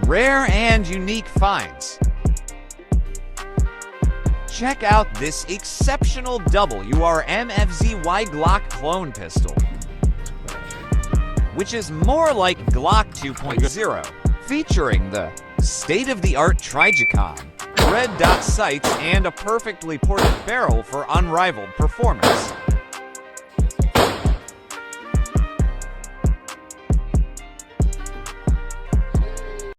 rare and unique finds. Check out this exceptional WRMFZY Glock clone pistol, which is more like Glock 2.0, featuring the state-of-the-art trijicon, red dot sights, and a perfectly ported barrel for unrivaled performance.